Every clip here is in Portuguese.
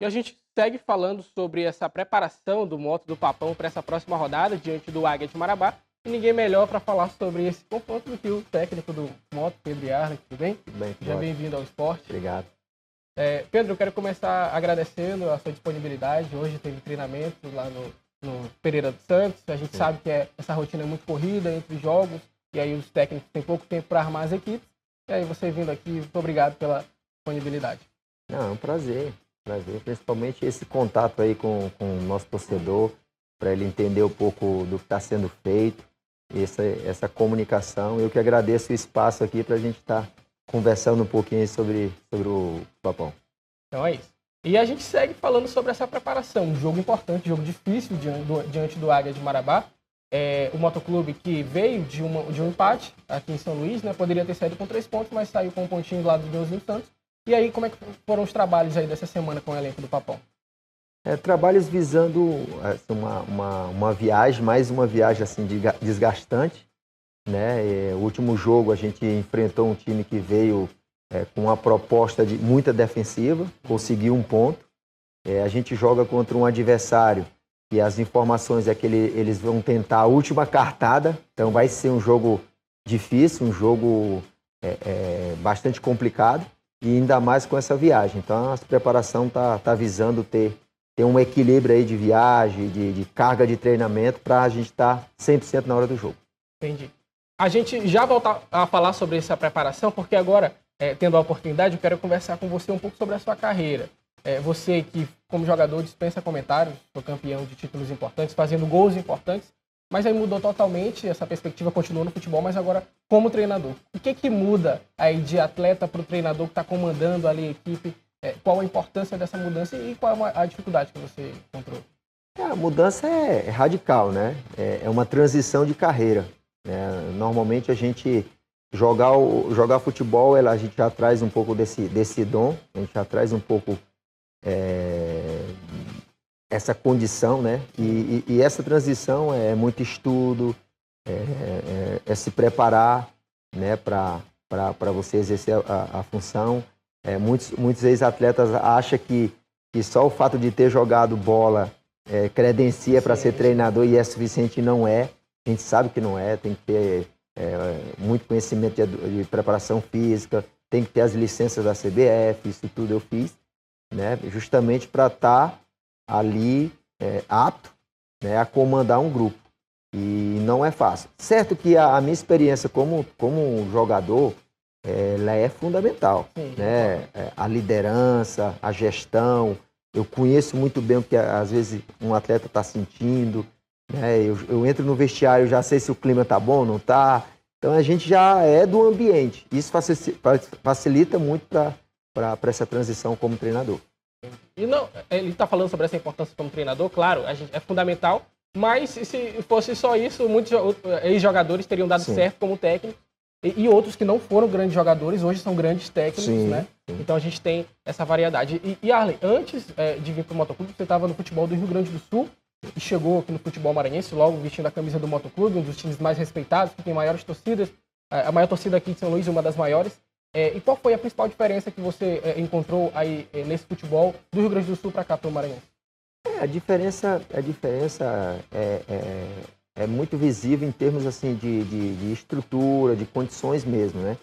E a gente segue falando sobre essa preparação do Moto do Papão para essa próxima rodada diante do Águia de Marabá. E ninguém melhor para falar sobre esse confronto do que o técnico do Moto, Pedro Yarley. Tudo bem? Tudo bem, tudo Já ótimo. bem-vindo ao esporte. Obrigado. Pedro, eu quero começar agradecendo a sua disponibilidade. Hoje teve treinamento lá no Pereira dos Santos. A gente sabe que essa rotina é muito corrida entre jogos, e aí os técnicos têm pouco tempo para armar as equipes. E aí você vindo aqui, muito obrigado pela disponibilidade. Não, é um prazer, principalmente esse contato aí com o nosso torcedor, para ele entender um pouco do que está sendo feito, essa comunicação. Eu que agradeço o espaço aqui para a gente estar conversando um pouquinho sobre o Papão. Então é isso. E a gente segue falando sobre essa preparação, um jogo importante, jogo difícil diante do Águia de Marabá. O Motoclube que veio de um empate aqui em São Luís, né? Poderia ter saído com 3 pontos, mas saiu com um pontinho do lado do Deusinho Santos. E aí, como é que foram os trabalhos aí dessa semana com o elenco do Papão? Trabalhos visando uma viagem, mais uma viagem assim, desgastante, né? O último jogo a gente enfrentou um time que veio com uma proposta de muita defensiva, conseguiu um ponto. A gente joga contra um adversário e as informações é que eles vão tentar a última cartada, então vai ser um jogo difícil, um jogo bastante complicado, e ainda mais com essa viagem. Então a preparação tá visando ter um equilíbrio aí de viagem, de carga de treinamento, para a gente estar 100% na hora do jogo. Entendi. A gente já volta a falar sobre essa preparação, porque agora, tendo a oportunidade, eu quero conversar com você um pouco sobre a sua carreira. Você que, como jogador, dispensa comentários, foi campeão de títulos importantes, fazendo gols importantes, mas aí mudou totalmente, essa perspectiva continuou no futebol, mas agora como treinador. O que muda aí de atleta para o treinador que está comandando ali a equipe? Qual a importância dessa mudança e qual é a dificuldade que você encontrou? A mudança é radical, né? É uma transição de carreira, né? Normalmente a gente jogar futebol, a gente já traz um pouco desse dom, a gente já traz um pouco essa condição, né? E essa transição é muito estudo, se preparar, né? Para você exercer a função. Muitos ex-atletas acham que só o fato de ter jogado bola credencia para ser treinador, e é suficiente, e não é. A gente sabe que não é, tem que ter muito conhecimento de preparação física, tem que ter as licenças da CBF, isso tudo eu fiz, né? Justamente para estar ali apto, né, a comandar um grupo. E não é fácil. Certo que a minha experiência como jogador, ela é fundamental, né? A liderança, a gestão. Eu conheço muito bem o que às vezes um atleta está sentindo, né? Eu entro no vestiário, já sei se o clima está bom ou não está. Então a gente já é do ambiente. Isso facilita muito para essa transição como treinador. E não, ele está falando sobre essa importância como treinador, claro, é fundamental, mas se fosse só isso, muitos ex-jogadores teriam dado certo como técnico, e outros que não foram grandes jogadores, hoje são grandes técnicos, né? Sim. Então a gente tem essa variedade. E Arlen, antes de vir para o Motoclube, você estava no futebol do Rio Grande do Sul, e chegou aqui no futebol maranhense, logo vestindo a camisa do Motoclube, um dos times mais respeitados, que tem maiores torcidas, a maior torcida aqui de São Luís, uma das maiores. E qual foi a principal diferença que você encontrou aí nesse futebol do Rio Grande do Sul para cá, para o Maranhão? A diferença é muito visível em termos assim, de estrutura, de condições mesmo, né?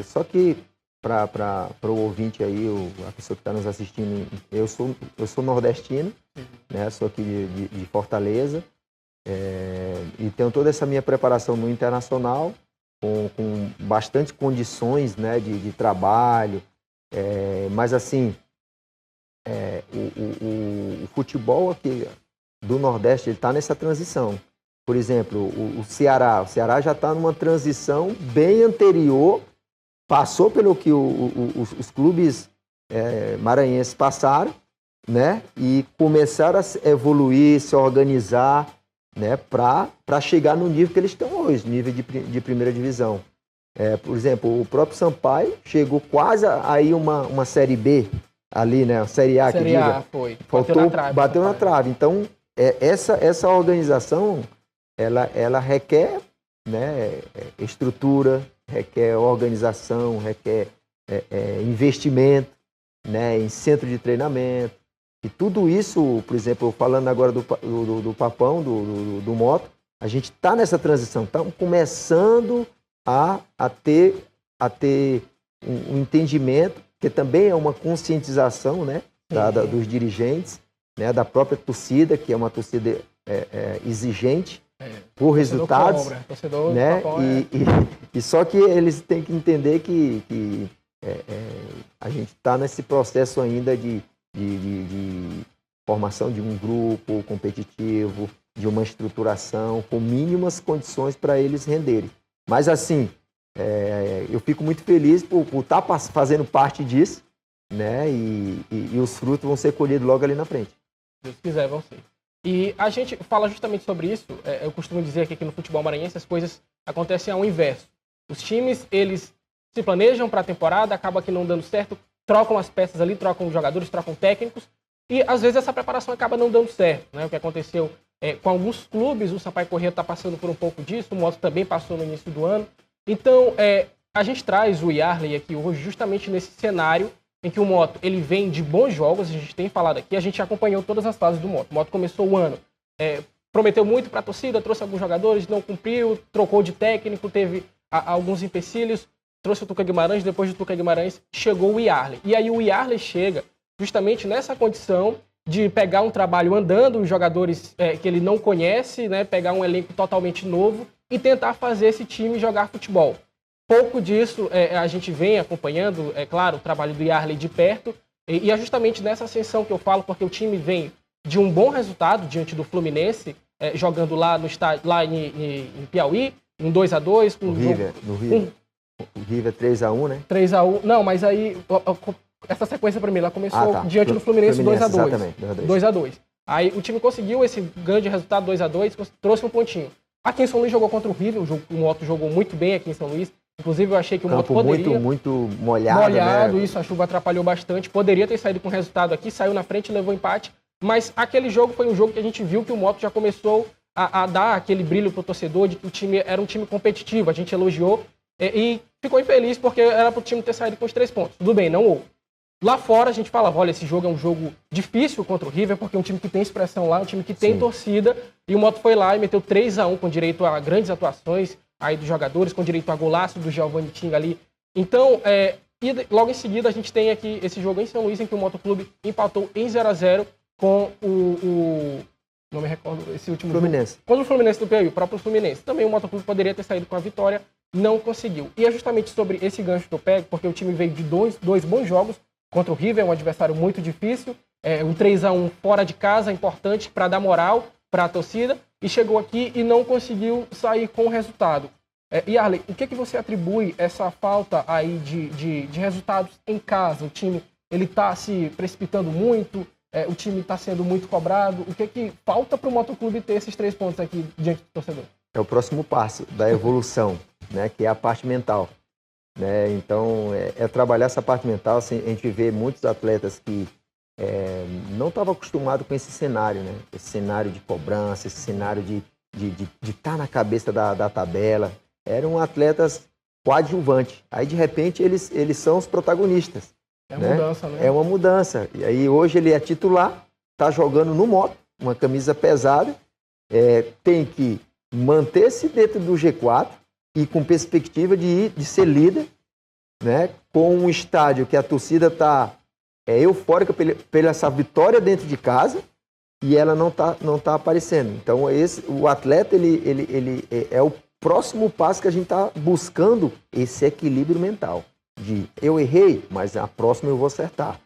Só que para o ouvinte aí, a pessoa que está nos assistindo, eu sou nordestino, né? Sou aqui de Fortaleza, e tenho toda essa minha preparação no internacional, com bastante condições, né, de trabalho, mas assim, o futebol aqui do Nordeste, ele está nessa transição. Por exemplo, o Ceará já está numa transição bem anterior, passou pelo que os clubes maranhenses passaram, né, e começaram a evoluir, se organizar, né, para chegar no nível que eles estão hoje, nível de primeira divisão. Por exemplo, o próprio Sampaio chegou quase aí uma Série B ali, né, a Série A, Série que diga. A foi. Bateu na trave. Então, essa organização, ela requer, né, estrutura, requer organização, requer investimento, né, em centro de treinamento. E tudo isso, por exemplo, falando agora do Papão, do Moto, a gente está nessa transição, estamos começando a ter um entendimento, que também é uma conscientização, né, dos dirigentes, né, da própria torcida, que é uma torcida exigente por resultados, torcedor né, e só que eles têm que entender que a gente está nesse processo ainda de formação de um grupo competitivo, de uma estruturação com mínimas condições para eles renderem. Mas assim, eu fico muito feliz por estar fazendo parte disso, né? E os frutos vão ser colhidos logo ali na frente. Se Deus quiser, vão ser. E a gente fala justamente sobre isso. Eu costumo dizer que aqui no futebol maranhense as coisas acontecem ao inverso. Os times, eles se planejam para a temporada, acaba que não dando certo, trocam as peças ali, trocam jogadores, trocam técnicos, e às vezes essa preparação acaba não dando certo, né? O que aconteceu com alguns clubes, o Sampaio Corrêa está passando por um pouco disso, o Moto também passou no início do ano. Então, a gente traz o Yarley aqui hoje justamente nesse cenário em que o Moto ele vem de bons jogos, a gente tem falado aqui, a gente acompanhou todas as fases do Moto. O Moto começou o ano, prometeu muito para a torcida, trouxe alguns jogadores, não cumpriu, trocou de técnico, teve alguns empecilhos, trouxe o Tuca Guimarães, depois do Tuca Guimarães chegou o Yarley. E aí o Yarley chega justamente nessa condição de pegar um trabalho andando, os jogadores que ele não conhece, né, pegar um elenco totalmente novo e tentar fazer esse time jogar futebol. Pouco disso a gente vem acompanhando, claro, o trabalho do Yarley de perto, e é justamente nessa ascensão que eu falo, porque o time vem de um bom resultado diante do Fluminense, jogando lá no estádio, lá em Piauí, um 2-2. No River. O River 3-1, né? 3-1. Não, mas aí essa sequência primeiro, ela começou diante do Fluminense 2-2. 2-2. Aí o time conseguiu esse grande resultado 2-2, trouxe um pontinho. Aqui em São Luís jogou contra o River, o Moto jogou muito bem aqui em São Luís. Inclusive eu achei que o Moto poderia... muito molhado, né? Isso, a chuva atrapalhou bastante. Poderia ter saído com resultado aqui, saiu na frente, levou empate. Mas aquele jogo foi um jogo que a gente viu que o Moto já começou a dar aquele brilho pro torcedor, de que o time era um time competitivo. A gente elogiou e ficou infeliz porque era pro time ter saído com os 3 pontos. Tudo bem, não houve. Lá fora a gente falava, olha, esse jogo é um jogo difícil contra o River, porque é um time que tem expressão lá, um time que tem torcida, e o Moto foi lá e meteu 3-1 com direito a grandes atuações aí dos jogadores, com direito a golaço do Giovanni Tinga ali. Então, e logo em seguida a gente tem aqui esse jogo em São Luís, em que o Moto Clube empatou em 0-0 com não me recordo, esse último Fluminense. Jogo. Contra o Fluminense do Piauí, o próprio Fluminense. Também o Moto Clube poderia ter saído com a vitória, não conseguiu. E é justamente sobre esse gancho que eu pego, porque o time veio de dois bons jogos contra o River, é um adversário muito difícil, um 3-1 fora de casa, importante para dar moral para a torcida, e chegou aqui e não conseguiu sair com o resultado. Yarley, o que você atribui essa falta aí de resultados em casa? O time ele está se precipitando muito, o time está sendo muito cobrado. O que falta para o Motoclube ter esses 3 pontos aqui diante do torcedor? É o próximo passo da evolução, né, que é a parte mental. Né? Então, trabalhar essa parte mental. Assim, a gente vê muitos atletas que não estavam acostumados com esse cenário, né? Esse cenário de cobrança, esse cenário de estar na cabeça da tabela. Eram atletas coadjuvantes. Aí, de repente, eles são os protagonistas. É uma mudança, né? É uma mudança. E aí, hoje, ele é titular, está jogando no Moto, uma camisa pesada, tem que manter-se dentro do G4 e com perspectiva de ser né? Com um estádio que a torcida está eufórica pela essa vitória dentro de casa e ela não tá aparecendo. Então, o atleta ele é o próximo passo que a gente está buscando, esse equilíbrio mental. Eu errei, mas a próxima eu vou acertar.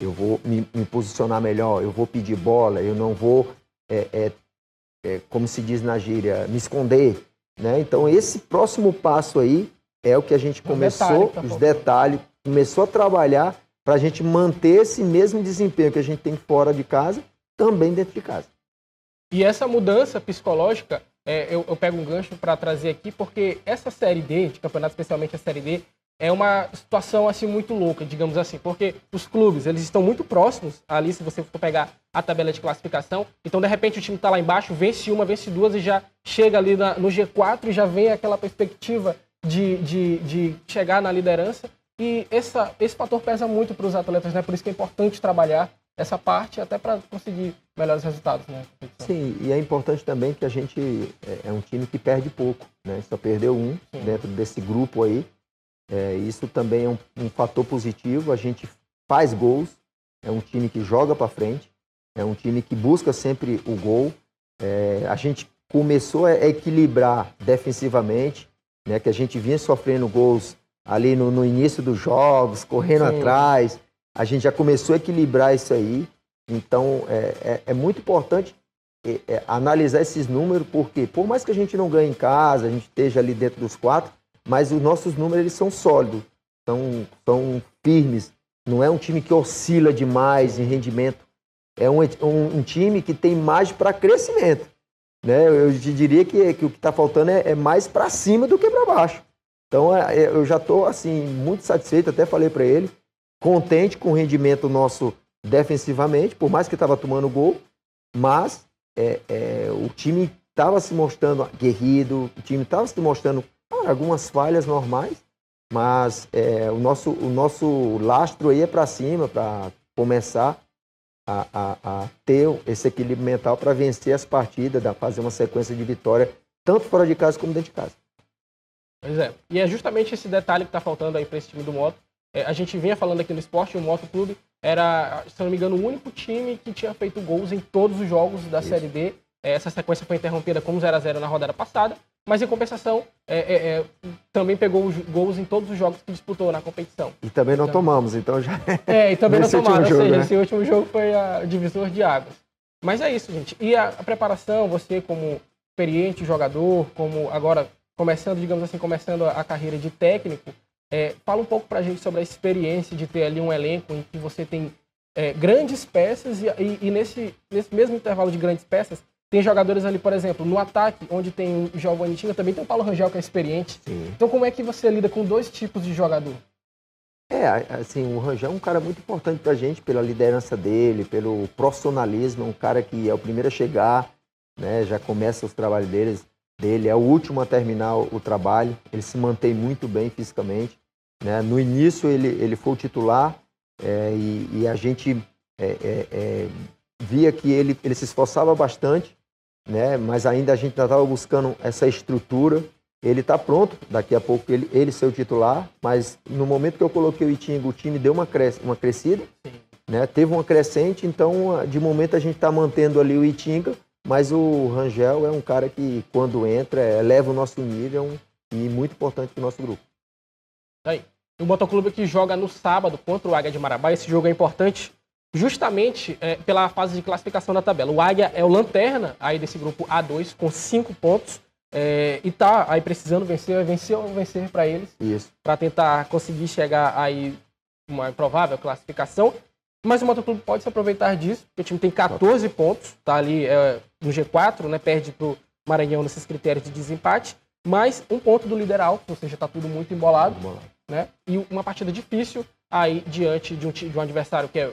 Eu vou me posicionar melhor, eu vou pedir bola, eu não vou, como se diz na gíria, me esconder. Né? Então, esse próximo passo aí é o que a gente começou, os detalhes, começou a trabalhar para a gente manter esse mesmo desempenho que a gente tem fora de casa, também dentro de casa. E essa mudança psicológica, eu pego um gancho para trazer aqui, porque essa Série D, de campeonato, especialmente a Série D, é uma situação assim muito louca, digamos assim, porque os clubes, eles estão muito próximos ali, se você for pegar a tabela de classificação, então de repente o time está lá embaixo, vence uma, vence duas e já chega ali no G4 e já vem aquela perspectiva de chegar na liderança, E esse fator pesa muito para os atletas, né? Por isso que é importante trabalhar essa parte até para conseguir melhores resultados, né? Sim, e é importante também que a gente é um time que perde pouco, né? Só perdeu um dentro desse grupo aí. Isso também é um fator positivo. A gente faz gols, é um time que joga para frente, é um time que busca sempre o gol. A gente começou a equilibrar defensivamente, né? Que a gente vinha sofrendo gols ali no início dos jogos, correndo atrás. A gente já começou a equilibrar isso aí. Então, é muito importante analisar esses números, porque por mais que a gente não ganhe em casa, a gente esteja ali dentro dos 4, mas os nossos números eles são sólidos, são firmes. Não é um time que oscila demais em rendimento. É um time que tem mais para crescimento. Né? Eu te diria que o que está faltando é mais para cima do que para baixo. Então, eu já estou assim, muito satisfeito, até falei para ele, contente com o rendimento nosso defensivamente, por mais que estava tomando gol, mas o time estava se mostrando aguerrido, o time estava se mostrando algumas falhas normais, mas o nosso lastro aí é para cima, para começar a ter esse equilíbrio mental para vencer as partidas, fazer uma sequência de vitória, tanto fora de casa como dentro de casa. Pois é, e é justamente esse detalhe que está faltando aí para esse time do Moto. A gente vinha falando aqui no esporte, o Moto Clube era, se não me engano, o único time que tinha feito gols em todos os jogos da Série D. Essa sequência foi interrompida com 0-0 na rodada passada, mas em compensação também pegou os gols em todos os jogos que disputou na competição. E também não tomamos, então já e também não tomaram, ou seja, né? Esse último jogo foi a divisor de águas. Mas é isso, gente. E a preparação, você como experiente jogador, como agora começando, digamos assim, a carreira de técnico, fala um pouco pra gente sobre a experiência de ter ali um elenco em que você tem grandes peças e nesse mesmo intervalo de grandes peças, tem jogadores ali, por exemplo, no ataque, onde tem o Giovanni Tinga, também tem o Paulo Rangel, que é experiente. Sim. Então, como é que você lida com dois tipos de jogador? Assim, o Rangel é um cara muito importante pra gente, pela liderança dele, pelo profissionalismo, é um cara que é o primeiro a chegar, né, já começa os trabalhos dele, é o último a terminar o trabalho, ele se mantém muito bem fisicamente, né? No início ele foi o titular e a gente via que ele se esforçava bastante, né? Mas ainda a gente ainda estava buscando essa estrutura. Ele está pronto, daqui a pouco ele ser o titular, mas no momento que eu coloquei o Itinga, o time deu uma crescida, né? Teve uma crescente, então de momento a gente está mantendo ali o Itinga, mas o Rangel é um cara que quando entra eleva o nosso nível e muito importante para o nosso grupo. Aí. O Motoclube que joga no sábado contra o Águia de Marabá, esse jogo é importante justamente pela fase de classificação da tabela. O Águia é o lanterna aí desse grupo A2 com 5 pontos. E tá aí precisando vencer para eles, para tentar conseguir chegar aí uma provável classificação, mas o Motoclube pode se aproveitar disso, porque o time tem 14 pontos, tá ali no G4, né, perde pro Maranhão nesses critérios de desempate, mas um ponto do líder alto, ou seja, tá tudo muito embolado, né, e uma partida difícil aí diante de um adversário que é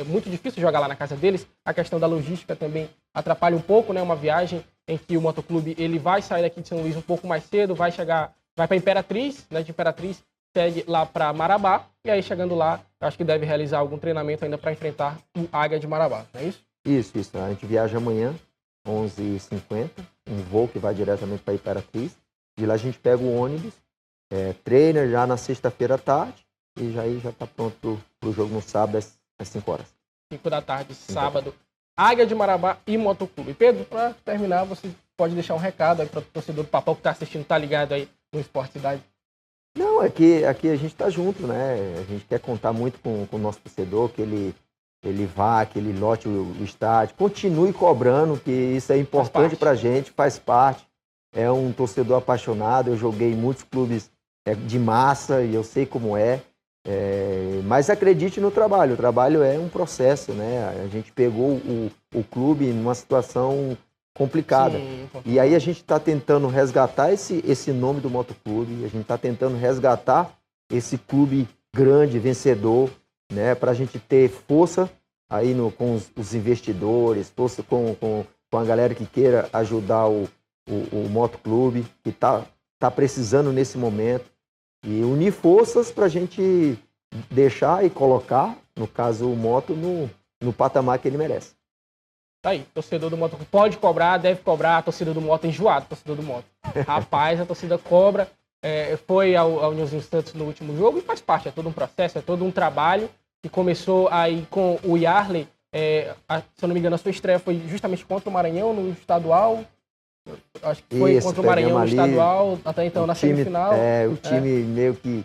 muito difícil jogar lá na casa deles. A questão da logística também atrapalha um pouco, né? Uma viagem em que o Motoclube ele vai sair daqui de São Luís um pouco mais cedo, vai para Imperatriz, né? De Imperatriz segue lá para Marabá, e aí chegando lá, eu acho que deve realizar algum treinamento ainda para enfrentar o Águia de Marabá, não é isso? Isso. A gente viaja amanhã, 11h50, um voo que vai diretamente para Imperatriz. De lá a gente pega o ônibus, treina já na sexta-feira à tarde, e já está pronto para o jogo no sábado às 5 horas. 5 da tarde, sábado. Águia de Marabá e Motoclube. Pedro, para terminar, você pode deixar um recado aí para o torcedor do Papão que está assistindo, tá ligado aí no Esporte Cidade? Não, aqui a gente está junto, né? A gente quer contar muito com o nosso torcedor, que ele vá, que ele lote o estádio, continue cobrando, que isso é importante para a gente, faz parte. É um torcedor apaixonado, eu joguei em muitos clubes de massa e eu sei como é. Mas acredite no trabalho, o trabalho é um processo, né? A gente pegou o clube numa situação complicada. Sim, e aí a gente está tentando resgatar esse nome do Motoclube, a gente está tentando resgatar esse clube grande, vencedor, né? Para a gente ter força aí com os investidores, força com a galera que queira ajudar o Motoclube, que tá precisando nesse momento. E unir forças para a gente deixar e colocar, no caso o Moto, no patamar que ele merece. Tá aí, torcedor do Moto pode cobrar, deve cobrar, a torcida do Moto é enjoada, a torcida do Moto. Rapaz, a torcida cobra, foi ao Nilson Santos no último jogo e faz parte, é todo um processo, é todo um trabalho que começou aí com o Yarley, se eu não me engano, a sua estreia foi justamente contra o Maranhão no estadual, acho que foi contra o Maranhão no estadual, até então na semifinal. O time meio que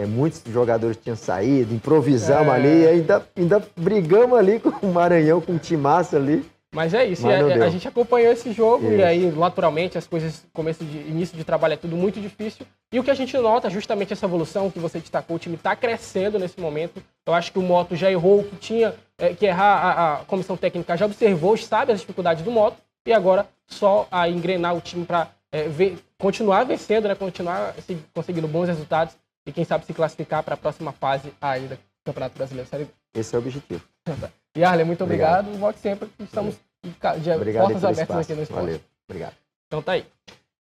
muitos jogadores tinham saído, improvisamos ali, ainda brigamos ali com o Maranhão, com o timaço ali. Mas é isso, a gente acompanhou esse jogo e aí, naturalmente, as coisas, início de trabalho é tudo muito difícil. E o que a gente nota, justamente essa evolução que você destacou, o time está crescendo nesse momento. Eu acho que o Moto já errou o que tinha que errar, a comissão técnica já observou, sabe as dificuldades do Moto, e agora só a engrenar o time para continuar vencendo, né, continuar conseguindo bons resultados e quem sabe se classificar para a próxima fase aí do Campeonato Brasileiro Série B. Esse é o objetivo. Yarley, muito obrigado. Volte sempre, estamos de portas abertas aqui no esporte. Valeu, obrigado. Então tá aí.